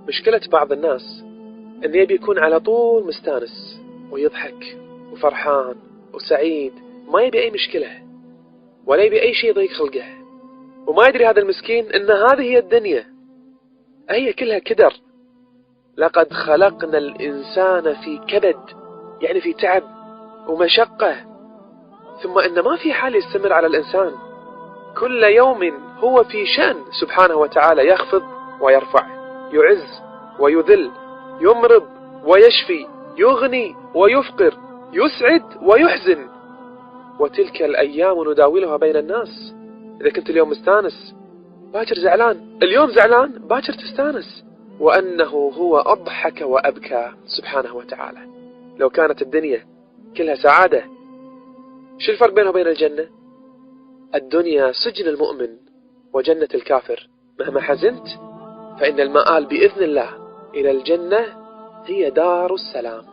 مشكلة بعض الناس أن يبي يكون على طول مستانس ويضحك وفرحان وسعيد، ما يبي أي مشكلة ولا يبي أي شيء يضيق خلقه، وما يدري هذا المسكين أن هذه هي الدنيا، هي كلها كدر. لقد خلقنا الإنسان في كبد، يعني في تعب ومشقة، ثم أن ما في حال يستمر على الإنسان، كل يوم هو في شأن سبحانه وتعالى، يخفض ويرفع، يعز ويذل، يمرض ويشفي، يغني ويفقر، يسعد ويحزن، وتلك الأيام نداولها بين الناس. إذا كنت اليوم مستانس باكر زعلان، اليوم زعلان باكر تستانس، وأنه هو أضحك وأبكى سبحانه وتعالى. لو كانت الدنيا كلها سعادة، شو الفرق بينه وبين الجنة؟ الدنيا سجن المؤمن وجنة الكافر، مهما حزنت فإن المآل بإذن الله إلى الجنة، هي دار السلام.